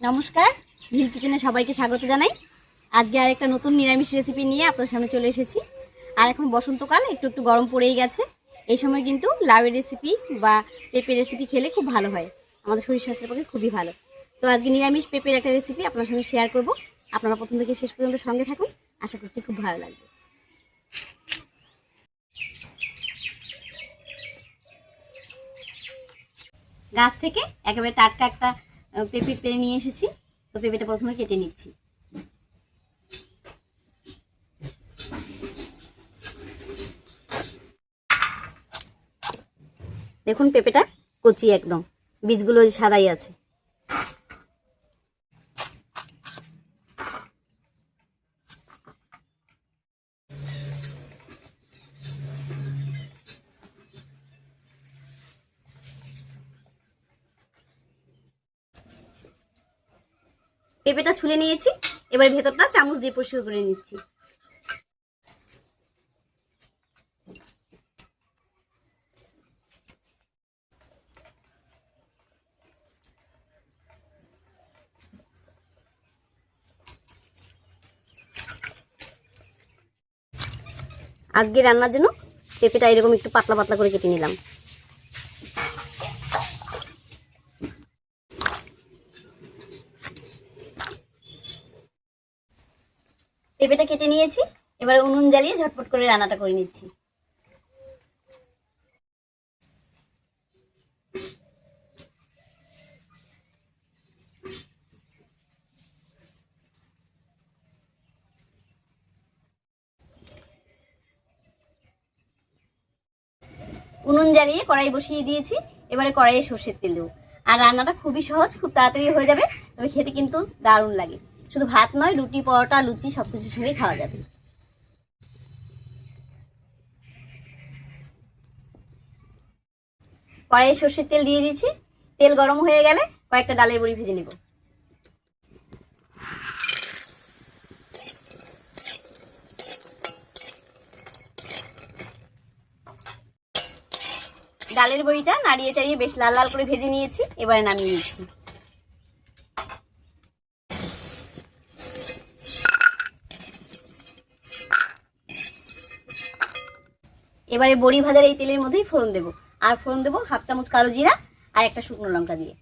নমস্কার, ঝিল কিচেনে সবাইকে স্বাগত জানাই। আজকে আর একটা নতুন নিরামিষ রেসিপি নিয়ে আপনাদের সামনে চলে এসেছি। আর এখন বসন্তকাল, একটু একটু গরম পড়েই গেছে। এই সময় কিন্তু লাউয়ের রেসিপি বা পেঁপে রেসিপি খেলে খুব ভালো হয়, আমাদের শরীর স্বাস্থ্যের পক্ষে খুবই ভালো। তো আজকে নিরামিষ পেঁপের একটা রেসিপি আপনার সঙ্গে শেয়ার করব। আপনারা প্রথম থেকে শেষ পর্যন্ত সঙ্গে থাকুন, আশা করছি খুব ভালো লাগবে। গাছ থেকে একেবারে টাটকা একটা পেঁপে পেরে নিয়ে এসেছি। তো পেঁপেটা প্রথমে কেটে নিচ্ছি। দেখুন পেঁপেটা কচি, একদম বীজগুলো সাদাই আছে। পেঁপেটা ছুলে নিয়েছি, এবার ভেতরটা চামচ দিয়ে পরিষ্কার করে নিচ্ছি। আজকে রান্নার জন্য পেঁপেটা এরকম একটু পাতলা পাতলা করে কেটে নিলাম। পেঁপেটা কেটে নিয়েছি, এবার উনুন জ্বালিয়ে ঝটপট করে রান্নাটা করে নিচ্ছি। উনুন জ্বালিয়ে কড়াই বসিয়ে দিয়েছি, এবারে কড়াইয়ে সর্ষের তেল দেবো। আর রান্নাটা খুবই সহজ, খুব তাড়াতাড়ি হয়ে যাবে, তবে খেতে কিন্তু দারুণ লাগে। শুধু ভাত নয়, রুটি, পরোটা, লুচি সবকিছুর সঙ্গেই খাওয়া যাবে। কড়াইয়ে সর্ষের তেল দিয়ে দিয়েছি, তেল গরম হয়ে গেলে কয়েকটা ডালের বড়ি ভেজে নেব। ডালের বড়িটা নাড়িয়ে চাড়িয়ে বেশ লাল লাল করে ভেজে নিয়েছি, এবারে নামিয়ে নিচ্ছি। এবারে বড়ি ভাজার এই তেলের মধ্যেই ফোড়ন দেবো, আর ফোড়ন দেবো হাফ চামচ কালো জিরা আর একটা শুকনো লঙ্কা দিয়ে।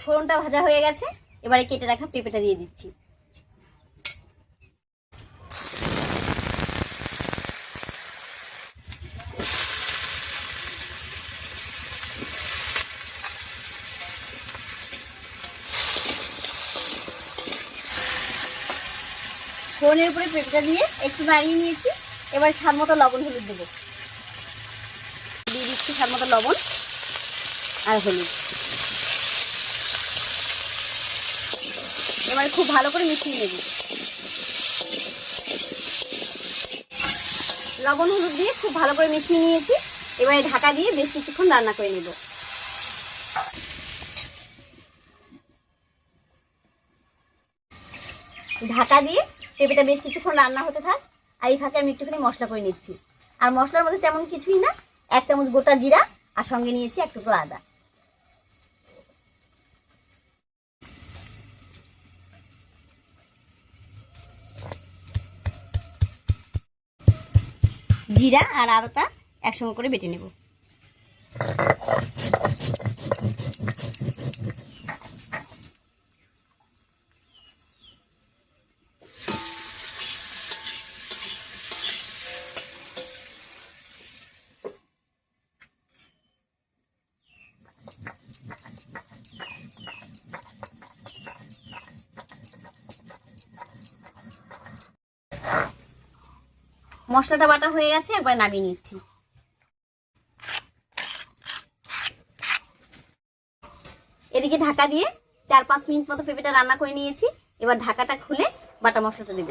ফোড়নটা ভাজা হয়ে গেছে, এবারে কেটে রাখা পেঁপেটা দিয়ে দিচ্ছি। ফোড়নের উপরে পেঁপেটা দিয়ে একটু নাড়িয়ে নিয়েছি, এবার স্বাদ মতো লবণ হলুদ দেবো। দিয়ে দিচ্ছি স্বাদ মতো লবণ আর হলুদ। এবারে খুব ভালো করে মিশিয়ে নেব। লবণ হলুদ দিয়ে খুব ভালো করে মিশিয়ে নিয়েছি, এবারে ঢাকা দিয়ে বেশ কিছুক্ষণ রান্না করে নেব। ঢাকা দিয়ে পেঁপেটা বেশ কিছুক্ষণ রান্না হতে থাক, আর এই ফাঁকে আমি একটুখানি মশলা করে নিচ্ছি। আর মশলার মধ্যে তেমন কিছুই না, 1 চামচ গোটা জিরা আর সঙ্গে নিয়েছি 1 টুকরো আদা। জিরা আর আদাটা একসঙ্গে করে বেটে নেব। মশলাটা বাটা হয়ে গেছে, একবার নামিয়ে নিচ্ছি। এদিকে ঢাকা দিয়ে 4-5 মিনিট মতো পেঁপেটা রান্না করে নিয়েছি, এবার ঢাকাটা খুলে বাটা মশলাটা দেব।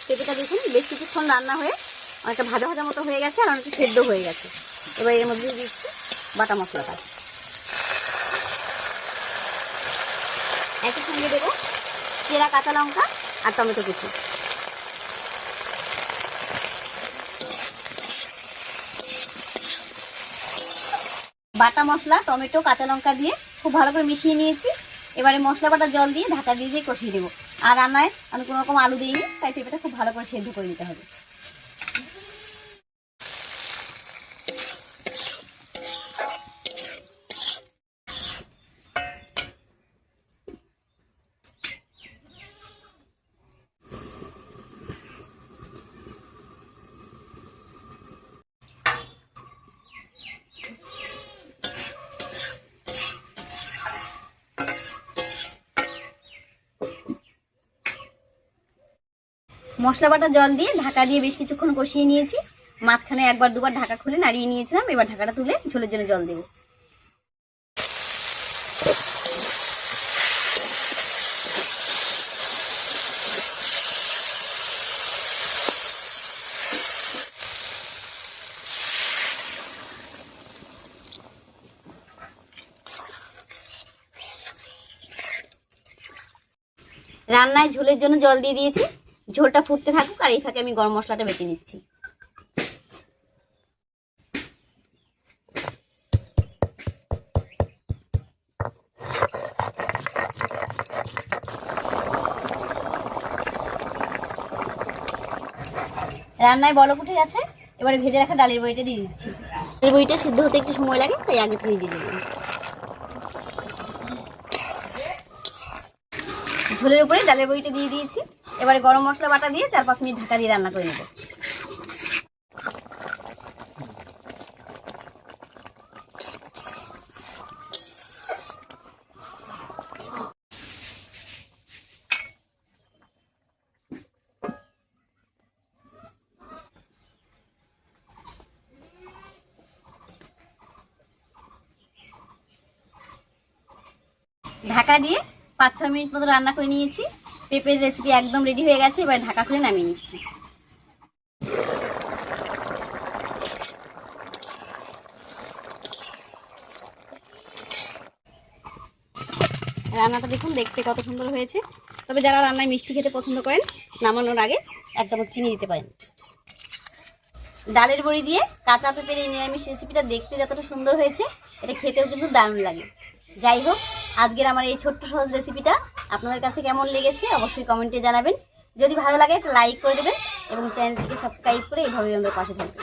পেঁপেটা দেখুন বেশ কিছুক্ষণ রান্না হয়ে অনেকটা ভাজা ভাজা মতো হয়ে গেছে, আর অনেকটা সেদ্ধ হয়ে গেছে। এবার এর মধ্যে দিচ্ছি বাটা মশলাটা। একই সঙ্গে দেবো চেরা কাঁচা লঙ্কা আর টমেটো কুচি। বাটা মশলা, টমেটো, কাঁচা লঙ্কা দিয়ে খুব ভালো করে মিশিয়ে নিয়েছি। এবারে মশলা বাটা জল দিয়ে ঢাকা দিয়ে কষিয়ে দেবো। আর রান্নায় আমি কোনো রকম আলু দিইনি, তাই পেঁপেটা খুব ভালো করে সেদ্ধ করে নিতে হবে। মশলা বাটা জল দিয়ে ঢাকা দিয়ে বেশ কিছুক্ষণ কষিয়ে নিয়েছি। মাঝখানে একবার দুবার ঢাকা খুলে নাড়িয়ে নিয়েছিলাম। এবার ঢাকাটা তুলে ঝোলের জন্য জল দেবো। রান্নায় ঝোলের জন্য জল দিয়ে দিয়েছি। ঝোলটা ফুটতে থাকুক, আর এই ফাঁকে আমি গরম মশলাটা বেটে নিচ্ছি। রান্নায় বলক উঠে গেছে। এবারে ভেজে রাখা ডালের বড়িটা দিয়ে দিচ্ছি। ডালের বড়িটা সিদ্ধ হতে একটু সময় লাগে, তাই আগে থেকে দিয়ে দেবো। ঝোলের উপরে ডালের বড়িটা দিয়ে দিয়েছি। এবারে গরম মশলা বাটা দিয়ে 4-5 মিনিট ঢাকা দিয়ে রান্না করে নেব। ঢাকা দিয়ে 5-6 মিনিট মতো রান্না করে নিয়েছি। পেঁপের রেসিপি একদম রেডি হয়ে গেছে। এবার ঢাকা খুলে নামিয়ে নিচ্ছি। রান্নাটা দেখুন, দেখতে কত সুন্দর হয়েছে। তবে যারা রান্নায় মিষ্টি খেতে পছন্দ করেন, নামানোর আগে 1 চামচ চিনি দিতে পারেন। ডালের বড়ি দিয়ে কাঁচা পেঁপের এই নিরামিষ রেসিপিটা দেখতে যতটা সুন্দর হয়েছে, এটা খেতেও কিন্তু দারুণ লাগে। যাই হোক, আজকের আমার এই ছোট্ট সহজ রেসিপিটা আপনাদের কাছে কেমন লেগেছে অবশ্যই কমেন্টে জানাবেন। যদি ভালো লাগে একটা লাইক করে দেবেন এবং চ্যানেলটিকে সাবস্ক্রাইব করে এইভাবে আমাদের পাশে থাকবেন।